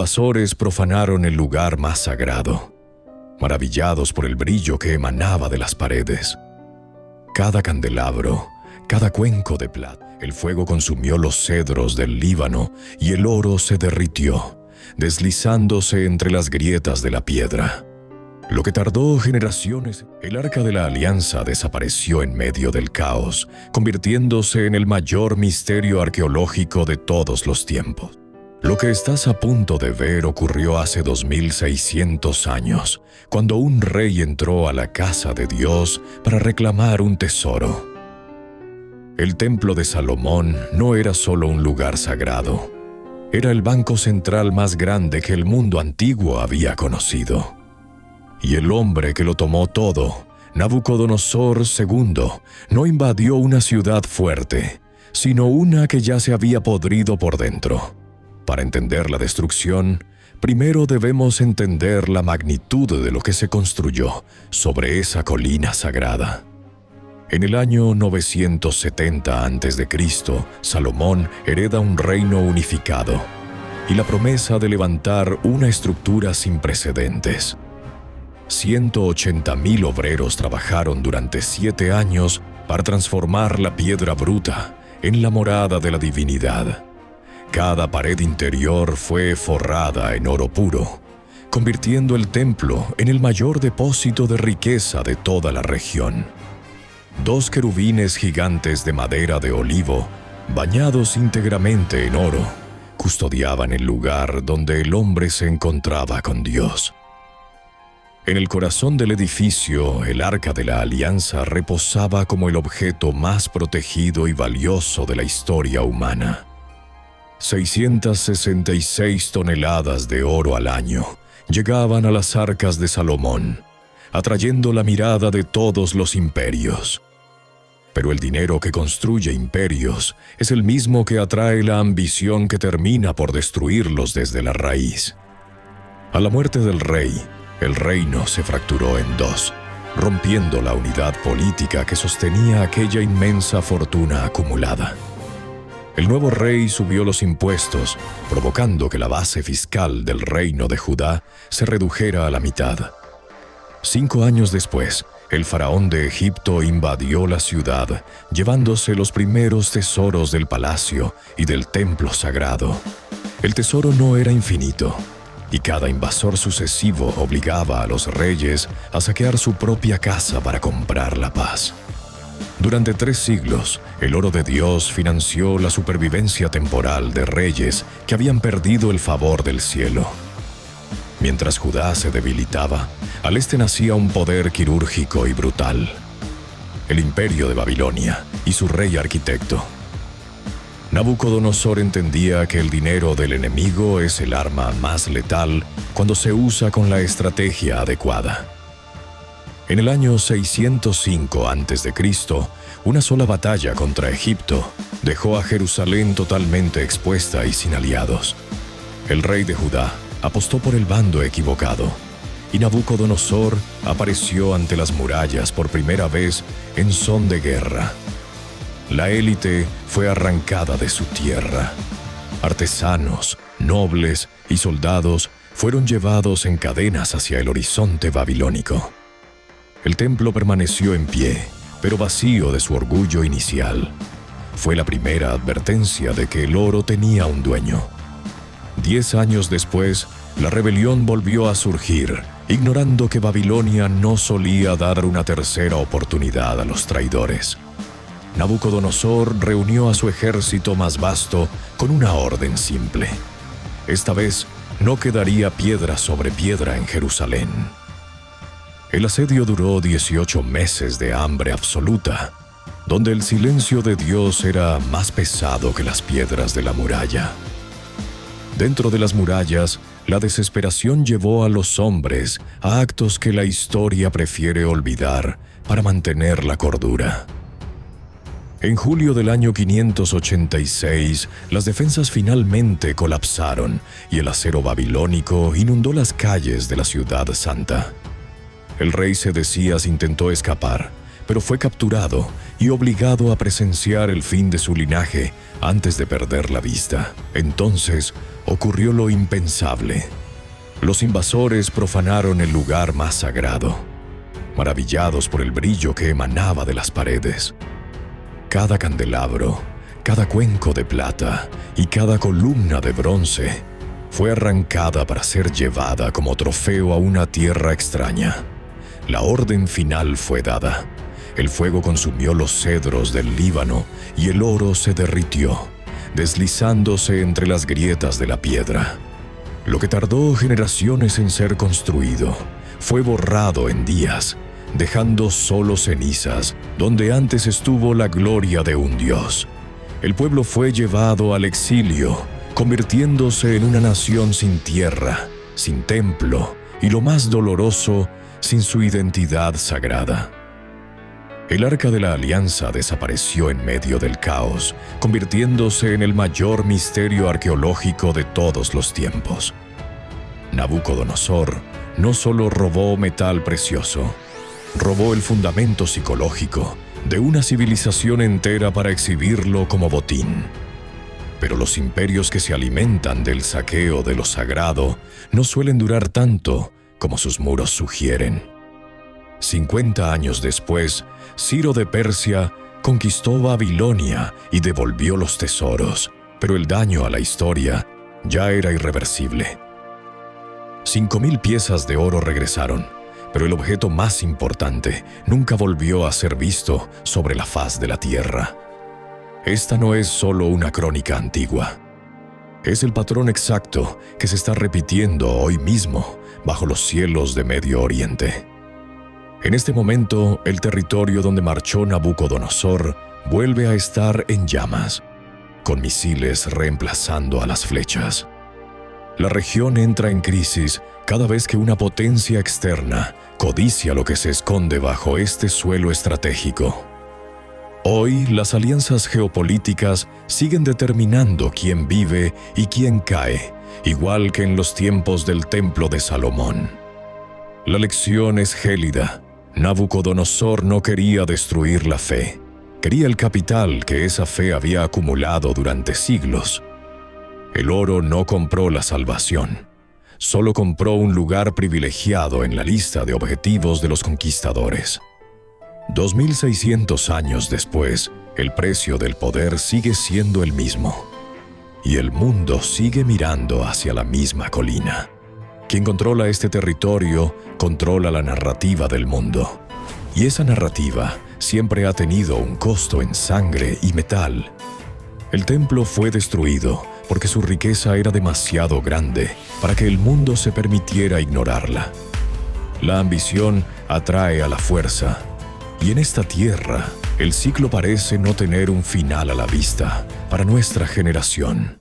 invasores profanaron el lugar más sagrado, maravillados por el brillo que emanaba de las paredes. Cada candelabro, cada cuenco de plata, el fuego consumió los cedros del Líbano y el oro se derritió, deslizándose entre las grietas de la piedra. Lo que tardó generaciones, el Arca de la Alianza desapareció en medio del caos, convirtiéndose en el mayor misterio arqueológico de todos los tiempos. Lo que estás a punto de ver ocurrió hace 2600 años, cuando un rey entró a la casa de Dios para reclamar un tesoro. El templo de Salomón no era solo un lugar sagrado, era el banco central más grande que el mundo antiguo había conocido. Y el hombre que lo tomó todo, Nabucodonosor II, no invadió una ciudad fuerte, sino una que ya se había podrido por dentro. Para entender la destrucción, primero debemos entender la magnitud de lo que se construyó sobre esa colina sagrada. En el año 970 a.C., Salomón hereda un reino unificado y la promesa de levantar una estructura sin precedentes. 180,000 obreros trabajaron durante 7 años para transformar la piedra bruta en la morada de la divinidad. Cada pared interior fue forrada en oro puro, convirtiendo el templo en el mayor depósito de riqueza de toda la región. 2 querubines gigantes de madera de olivo, bañados íntegramente en oro, custodiaban el lugar donde el hombre se encontraba con Dios. En el corazón del edificio, el Arca de la Alianza reposaba como el objeto más protegido y valioso de la historia humana. 666 toneladas de oro al año llegaban a las arcas de Salomón, atrayendo la mirada de todos los imperios. Pero el dinero que construye imperios es el mismo que atrae la ambición que termina por destruirlos desde la raíz. A la muerte del rey, el reino se fracturó en 2, rompiendo la unidad política que sostenía aquella inmensa fortuna acumulada. El nuevo rey subió los impuestos, provocando que la base fiscal del reino de Judá se redujera a la mitad. 5 años después, el faraón de Egipto invadió la ciudad, llevándose los primeros tesoros del palacio y del templo sagrado. El tesoro no era infinito, y cada invasor sucesivo obligaba a los reyes a saquear su propia casa para comprar la paz. Durante 3 siglos, el oro de Dios financió la supervivencia temporal de reyes que habían perdido el favor del cielo. Mientras Judá se debilitaba, al este nacía un poder quirúrgico y brutal: el imperio de Babilonia y su rey arquitecto. Nabucodonosor entendía que el dinero del enemigo es el arma más letal cuando se usa con la estrategia adecuada. En el año 605 a.C., una sola batalla contra Egipto dejó a Jerusalén totalmente expuesta y sin aliados. El rey de Judá apostó por el bando equivocado, y Nabucodonosor apareció ante las murallas por primera vez en son de guerra. La élite fue arrancada de su tierra. Artesanos, nobles y soldados fueron llevados en cadenas hacia el horizonte babilónico. El templo permaneció en pie, pero vacío de su orgullo inicial. Fue la primera advertencia de que el oro tenía un dueño. 10 años después, la rebelión volvió a surgir, ignorando que Babilonia no solía dar una tercera oportunidad a los traidores. Nabucodonosor reunió a su ejército más vasto con una orden simple. Esta vez no quedaría piedra sobre piedra en Jerusalén. El asedio duró 18 meses de hambre absoluta, donde el silencio de Dios era más pesado que las piedras de la muralla. Dentro de las murallas, la desesperación llevó a los hombres a actos que la historia prefiere olvidar para mantener la cordura. En julio del año 586, las defensas finalmente colapsaron y el acero babilónico inundó las calles de la ciudad santa. El rey Sedecías intentó escapar, pero fue capturado y obligado a presenciar el fin de su linaje antes de perder la vista. Entonces ocurrió lo impensable. Los invasores profanaron el lugar más sagrado, maravillados por el brillo que emanaba de las paredes. Cada candelabro, cada cuenco de plata y cada columna de bronce fue arrancada para ser llevada como trofeo a una tierra extraña. La orden final fue dada. El fuego consumió los cedros del Líbano y el oro se derritió, deslizándose entre las grietas de la piedra. Lo que tardó generaciones en ser construido fue borrado en días, dejando solo cenizas donde antes estuvo la gloria de un dios. El pueblo fue llevado al exilio, convirtiéndose en una nación sin tierra, sin templo y, lo más doloroso, sin su identidad sagrada. El Arca de la Alianza desapareció en medio del caos, convirtiéndose en el mayor misterio arqueológico de todos los tiempos. Nabucodonosor no solo robó metal precioso, robó el fundamento psicológico de una civilización entera para exhibirlo como botín. Pero los imperios que se alimentan del saqueo de lo sagrado no suelen durar tanto como sus muros sugieren. 50 años después, Ciro de Persia conquistó Babilonia y devolvió los tesoros, pero el daño a la historia ya era irreversible. 5,000 piezas de oro regresaron, pero el objeto más importante nunca volvió a ser visto sobre la faz de la tierra. Esta no es solo una crónica antigua. Es el patrón exacto que se está repitiendo hoy mismo bajo los cielos de Medio Oriente. En este momento, el territorio donde marchó Nabucodonosor vuelve a estar en llamas, con misiles reemplazando a las flechas. La región entra en crisis cada vez que una potencia externa codicia lo que se esconde bajo este suelo estratégico. Hoy, las alianzas geopolíticas siguen determinando quién vive y quién cae, igual que en los tiempos del Templo de Salomón. La lección es gélida. Nabucodonosor no quería destruir la fe. Quería el capital que esa fe había acumulado durante siglos. El oro no compró la salvación. Solo compró un lugar privilegiado en la lista de objetivos de los conquistadores. 2600 años después, el precio del poder sigue siendo el mismo. Y el mundo sigue mirando hacia la misma colina. Quien controla este territorio controla la narrativa del mundo. Y esa narrativa siempre ha tenido un costo en sangre y metal. El templo fue destruido porque su riqueza era demasiado grande para que el mundo se permitiera ignorarla. La ambición atrae a la fuerza. Y en esta tierra, el ciclo parece no tener un final a la vista para nuestra generación.